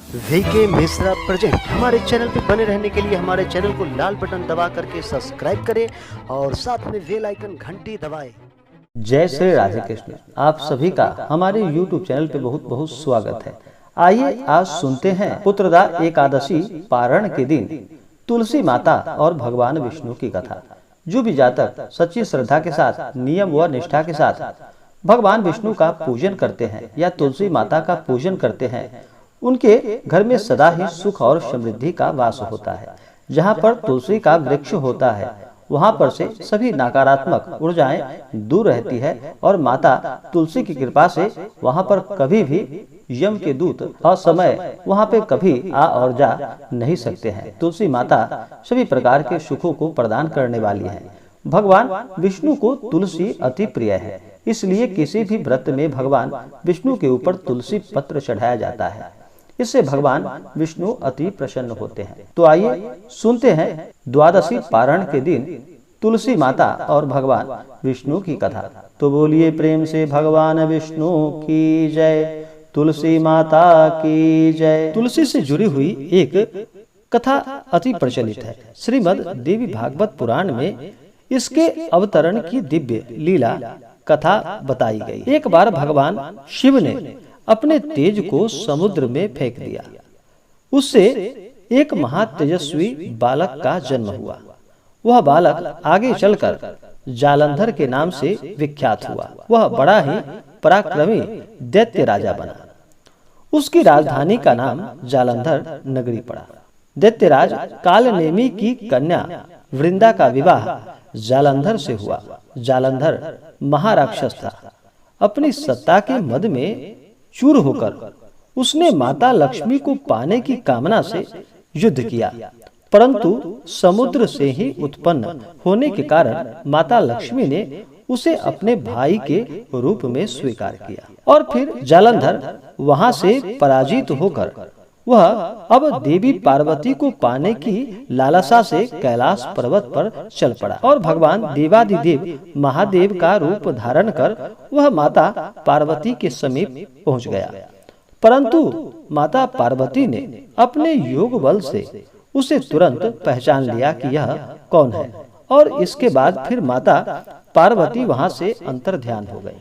VK Mishra present. हमारे channel पर बने रहने के लिए हमारे चैनल को लाल बटन दबा करके सब्सक्राइब करें और साथ में बेल आइकन घंटी दबाएं। जय श्री राधे कृष्ण। आप सभी का हमारे YouTube चैनल पे बहुत बहुत स्वागत है। आइए आज सुनते हैं पुत्रदा एकादशी पारण के दिन तुलसी माता और भगवान विष्णु की कथा। जो भी जातक सच्ची श्रद्धा के साथ, नियम व निष्ठा के साथ भगवान विष्णु का पूजन करते हैं या तुलसी माता का पूजन करते हैं, उनके घर में सदा ही सुख और समृद्धि का वास होता है। जहाँ पर तुलसी का वृक्ष होता है वहाँ पर से सभी नकारात्मक ऊर्जाएं दूर रहती है और माता तुलसी की कृपा से वहाँ पर कभी भी यम के दूत असमय वहाँ पे कभी आ और जा नहीं सकते हैं। तुलसी माता सभी प्रकार के सुखों को प्रदान करने वाली है। भगवान विष्णु को तुलसी अति प्रिय है, इसलिए किसी भी व्रत में भगवान विष्णु के ऊपर तुलसी पत्र चढ़ाया जाता है। इससे भगवान विष्णु अति प्रसन्न होते हैं। तो आइए सुनते हैं द्वादशी पारण के दिन तुलसी माता और भगवान विष्णु की कथा। तो बोलिए प्रेम से भगवान विष्णु की जय, तुलसी माता की जय। तुलसी से जुड़ी हुई एक कथा अति प्रचलित है। श्रीमद् देवी भागवत पुराण में इसके अवतरण की दिव्य लीला कथा बताई गई। एक बार भगवान शिव ने अपने तेज को समुद्र में फेंक दिया। उससे एक महातेजस्वी बालक का जन्म हुआ। वह बालक आगे चलकर जालंधर के नाम से विख्यात हुआ। वह बड़ा ही पराक्रमी दैत्य राजा बना। उसकी राजधानी का नाम जालंधर नगरी पड़ा। दैत्यराज कालनेमी की कन्या वृंदा का विवाह जालंधर से हुआ। जालंधर महाराक्षस था। अपनी सत्ता के मद में चूर होकर उसने माता लक्ष्मी को पाने की कामना से युद्ध किया, परंतु समुद्र से ही उत्पन्न होने के कारण माता लक्ष्मी ने उसे अपने भाई के रूप में स्वीकार किया और फिर जालंधर वहां से पराजित होकर वह अब देवी पार्वती को पाने की लालसा से कैलाश पर्वत पर चल पड़ा और भगवान देवादिदेव महादेव का रूप धारण कर वह माता पार्वती के समीप पहुंच गया। परंतु माता पार्वती ने अपने योग बल से उसे तुरंत पहचान लिया कि यह कौन है और इसके बाद फिर माता पार्वती वहां से अंतर्ध्यान हो गई।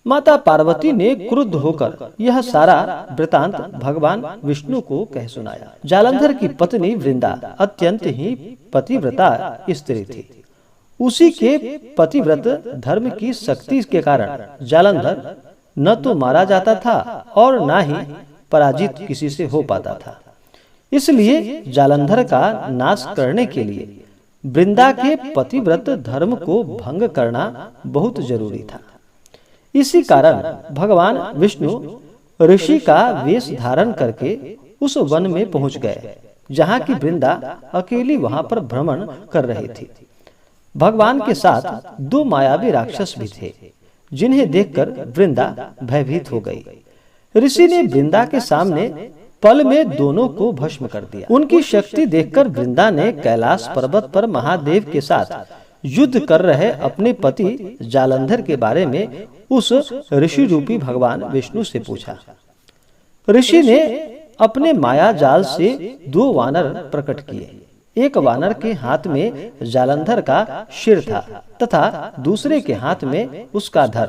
माता पार्वती ने क्रुद्ध होकर यह सारा वृतांत भगवान विष्णु को कह सुनाया। जालंधर की पत्नी वृंदा अत्यंत ही पतिव्रता स्त्री थी। उसी के पतिव्रत धर्म की शक्ति के कारण जालंधर न तो मारा जाता था और न ही पराजित किसी से हो पाता था। इसलिए जालंधर का नाश करने के लिए वृंदा के पतिव्रत धर्म को भंग करना बहुत जरूरी था। इसी कारण भगवान विष्णु ऋषि का वेश धारण करके उस वन में पहुंच गए जहाँ की वृंदा अकेली वहां पर भ्रमण कर रही थी। भगवान के साथ दो मायावी राक्षस भी थे, जिन्हें देखकर वृंदा भयभीत हो गई। ऋषि ने वृंदा के सामने पल में दोनों को भस्म कर दिया। उनकी शक्ति देखकर वृंदा ने कैलाश पर्वत पर महादेव के साथ युद्ध कर रहे अपने पति जालंधर के बारे में उस ऋषि रूपी भगवान विष्णु से पूछा। ऋषि ने अपने माया जाल से दो वानर प्रकट किए। एक वानर के हाथ में जालंधर का सिर था तथा दूसरे के हाथ में उसका धड़।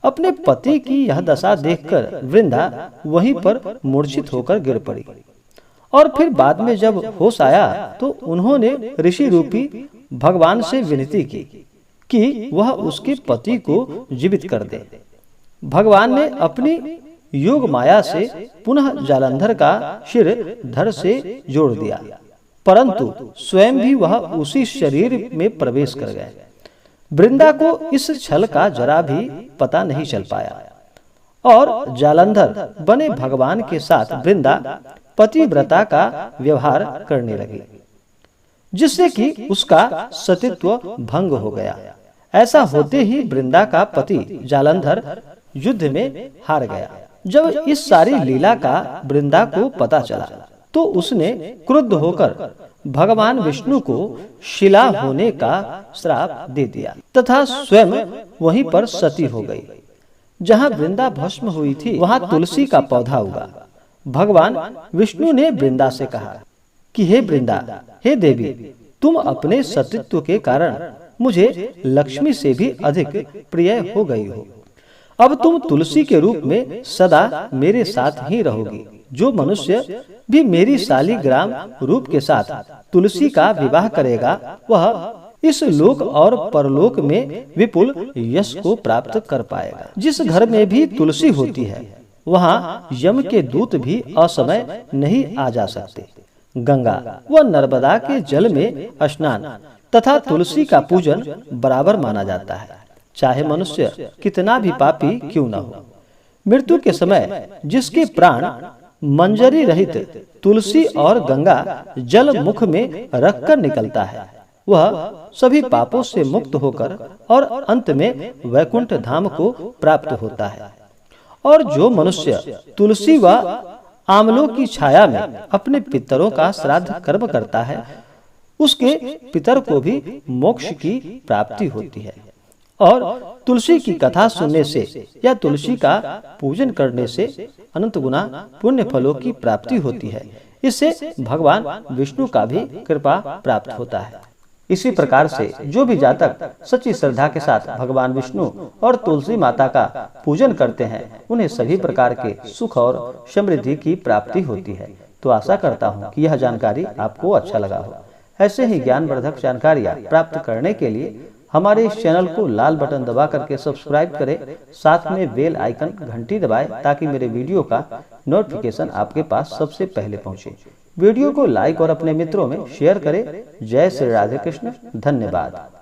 अपने पति की यह दशा देखकर वृंदा वहीं पर मूर्छित होकर गिर पड़ी और फिर बाद में जब होश आया तो उन्होंने ऋषि रूपी भगवान से विनती की कि वह उसके पति को जीवित कर दे। भगवान ने अपनी योग माया से पुनः जालंधर का सिर धड़ से जोड़ दिया, परंतु स्वयं भी वह उसी शरीर में प्रवेश कर गए। वृंदा को इस छल का जरा भी पता नहीं चल पाया और जालंधर बने भगवान के साथ वृंदा पतिव्रता का व्यवहार करने लगी, जिससे कि उसका सतीत्व भंग हो गया। ऐसा होते ही वृंदा का पति जालंधर युद्ध में हार गया। जब इस सारी लीला का वृंदा को पता चला तो उसने क्रुद्ध होकर भगवान विष्णु को शिला होने का श्राप दे दिया तथा स्वयं वहीं पर सती हो गई। जहाँ वृंदा भस्म हुई थी वहाँ तुलसी का पौधा उगा। भगवान विष्णु ने वृंदा से कहा कि हे वृंदा, हे देवी, तुम अपने सतीत्व के कारण मुझे लक्ष्मी से भी अधिक प्रिय हो गई हो। अब तुम तुलसी के रूप में सदा मेरे साथ ही रहोगी। जो मनुष्य भी मेरी शालिग्राम रूप के साथ तुलसी का विवाह करेगा, वह इस लोक और परलोक में विपुल यश को प्राप्त कर पाएगा। जिस घर में भी तुलसी होती है, वहाँ यम के दूत भी असमय नहीं आ जा सकते। गंगा व नर्मदा के जल में स्नान तथा तुलसी का पूजन बराबर माना जाता है, चाहे मनुष्य कितना भी पापी क्यों न हो। मृत्यु के समय जिसके प्राण मंजरी रहित तुलसी और गंगा जल मुख में रखकर निकलता है, वह सभी पापों से मुक्त होकर और अंत में वैकुंठ धाम को प्राप्त होता है। और जो मनुष्य तुलसी व आमलों की छाया में अपने पितरों का श्राद्ध कर्म करता है, उसके पितर को भी मोक्ष की प्राप्ति होती है। और तुलसी की कथा सुनने से या तुलसी का पूजन करने से अनंत गुना पुण्य फलों की प्राप्ति होती है। इससे भगवान विष्णु का भी कृपा प्राप्त होता है। इसी प्रकार से जो भी जातक सच्ची श्रद्धा के साथ भगवान विष्णु और तुलसी माता का पूजन करते हैं, उन्हें सभी प्रकार के सुख और समृद्धि की प्राप्ति होती है। तो आशा करता हूँ कि यह जानकारी आपको अच्छा लगा हो। ऐसे ही ज्ञानवर्धक जानकारियाँ प्राप्त करने के लिए हमारे इस चैनल को लाल बटन दबा करके सब्सक्राइब करें, साथ में बेल आइकन घंटी दबाएं ताकि मेरे वीडियो का नोटिफिकेशन आपके पास सबसे पहले पहुंचे। वीडियो को लाइक और अपने मित्रों में शेयर करें। जय श्री राधे कृष्ण। धन्यवाद।